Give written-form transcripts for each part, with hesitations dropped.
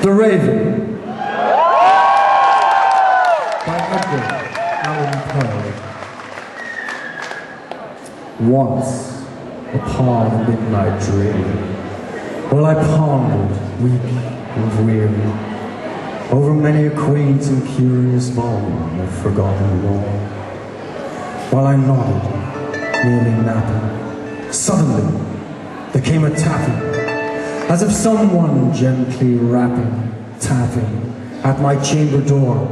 The Raven by Edgar Allan Poe. Once, upon a midnight dream, while I pondered, weak and weary, over many a quaint and curious volume of forgotten lore, while I nodded, nearly napping, suddenly there came a tapping, as if someone gently rapping, tapping at my chamber door.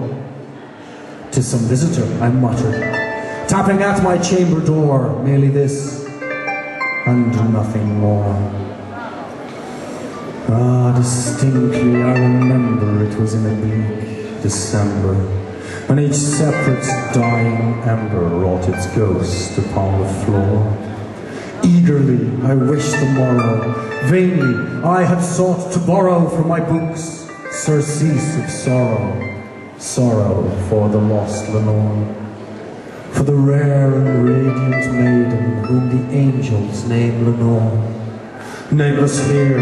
"'Tis some visitor," I muttered, tapping at my chamber door, merely this, and nothing more. Ah, distinctly I remember it was in a bleak December, when each separate dying ember wrought its ghost upon the floor. Eagerly I wished the morrow, vainly I had sought to borrow from my books surcease of sorrow, sorrow for the lost Lenore, for the rare and radiant maiden whom the angels name Lenore, nameless here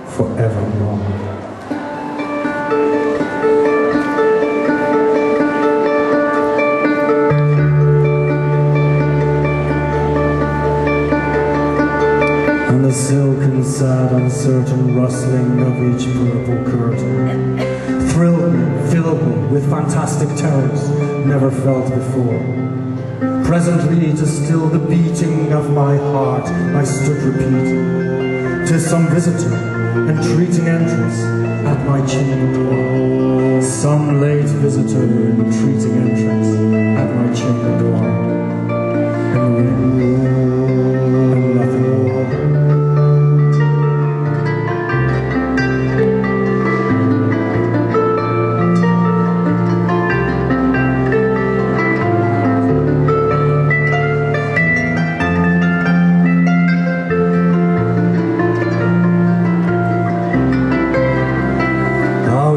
forevermore. And the silken, sad, uncertain rustling of each purple curtain thrilled me, filled me with fantastic terrors never felt before. Presently, to still the beating of my heart, I stood repeating, "'Tis some visitor entreating entrance at my chamber door. Some late visitor entreating entrance at my chamber door." And nothing more.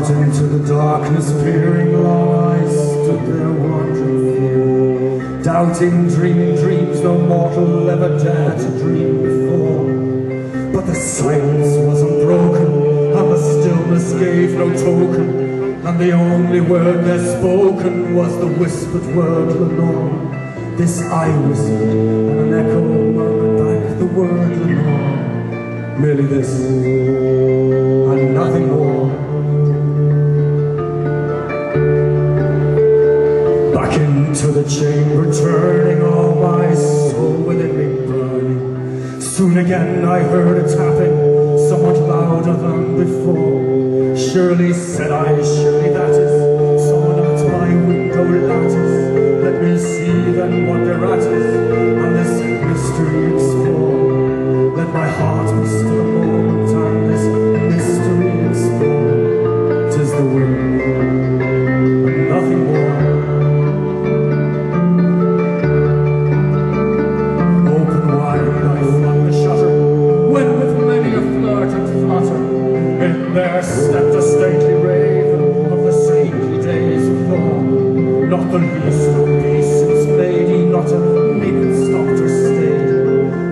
Into the darkness peering long, I stood there wandering fear, doubting, dreaming dreams no mortal ever dared to dream before. But the silence was unbroken, and the stillness gave no token, and the only word there spoken was the whispered word Lenore. This I whispered, and an echo murmured back the word Lenore. Merely this, and nothing more. To the chamber turning, all my soul within me burning. Soon again I heard a tapping, somewhat louder than before. "Surely," said I, "surely that is someone at my window lattice. Let me see then what thereat is, and this mystery explore. Let my heart be still a moment, and this mystery explore. 'Tis the wind, and nothing more." There stepped a stately raven of the saintly days of yore, not the least of beasts lady, not a minute stopped or stayed,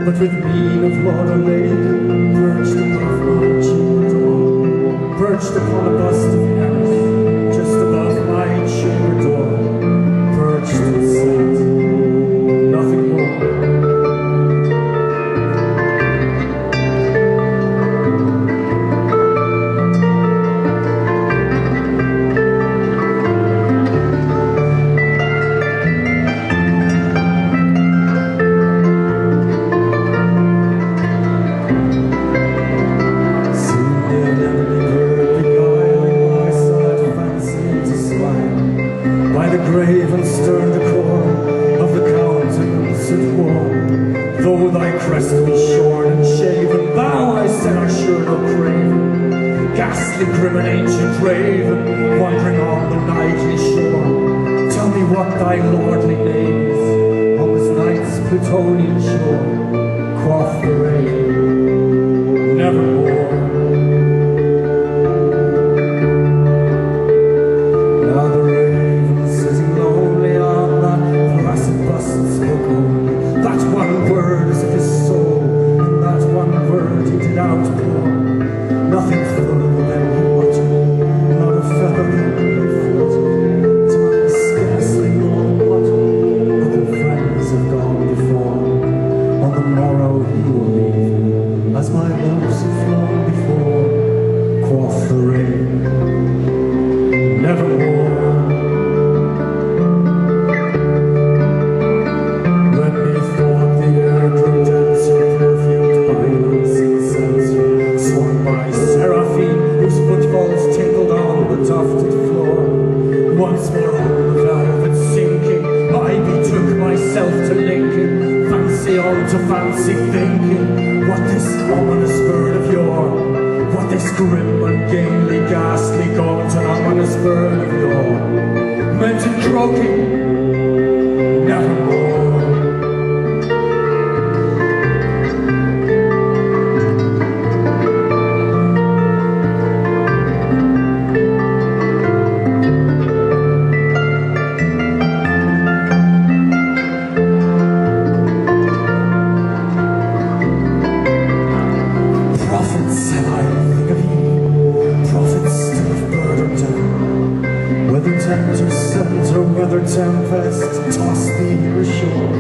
but with mien of lord or lady, perched above my chamber door, perched upon a bust of Eris, just above my chamber door, perched and sat, nothing more. Grave and stern decorum of the countenance and war, though thy crest be shorn and shaven, thou, I said, art sure no craven, ghastly, grim and ancient raven, wandering on the nightly shore. Tell me what thy lordly name is on this night's Plutonian shore. Quoth the raven, nevermore. That one word as if his soul, in that one word he did outpour. Nothing further my hopes have flown before, quaff the rain, nevermore. When methought the air grew denser, perfumed by unseen censer, swung by seraphim whose footfalls tinkled on the tufted floor. Once more on the velvet sinking, I betook myself to linking, fancy on to fancy thinking, what this ominous bird of yore, what this grim and gamely, ghastly, gaunt and ominous bird of yore, meant in croaking, nevermore. Tempest tossed me here ashore,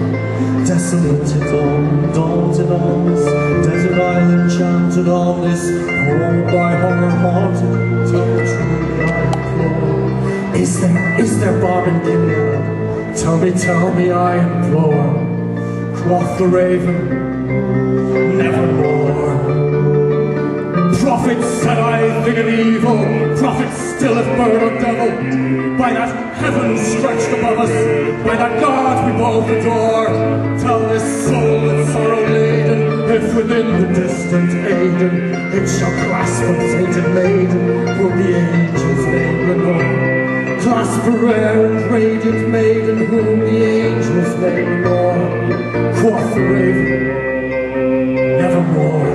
desolated on, daunted on this desert island, chanted on this home by horror haunted. Tell truly I implore, is there Bob and Gilead? Tell me I implore. Quoth the raven, nevermore. Prophets said I think of evil, prophets still if bird or devil, by that heaven stretched above us, by that God we both adore. Tell this soul that's sorrow laden, if within the distant Aden it shall clasp a sainted maiden, whom the angels name Lenore. Clasp a rare and radiant maiden, whom the angels name Lenore. Quoth the raven, nevermore.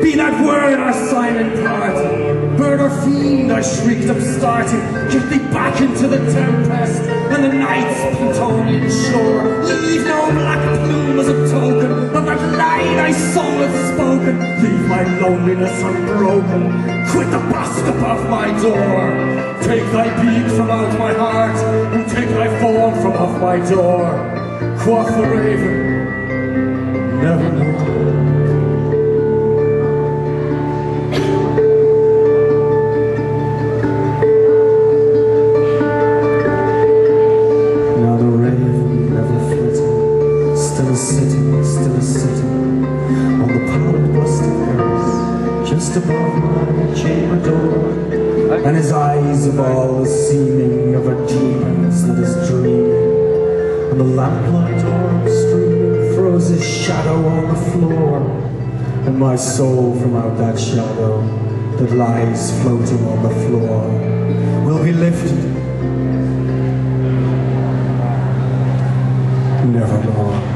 Be that word our sign and party, bird or fiend, I shrieked upstarting, get thee back into the tempest and the night's Plutonian shore. Leave no black plume as a token of that lie thy soul hath spoken. Leave my loneliness unbroken, quit the bust above my door. Take thy beak from out my heart, and take thy form from off my door. Quoth the raven, nevermore. Above my chamber door, and his eyes of all the seeming of a demon's that is dreaming, and the lamplight orb streaming throws his shadow on the floor, and my soul from out that shadow that lies floating on the floor will be lifted nevermore.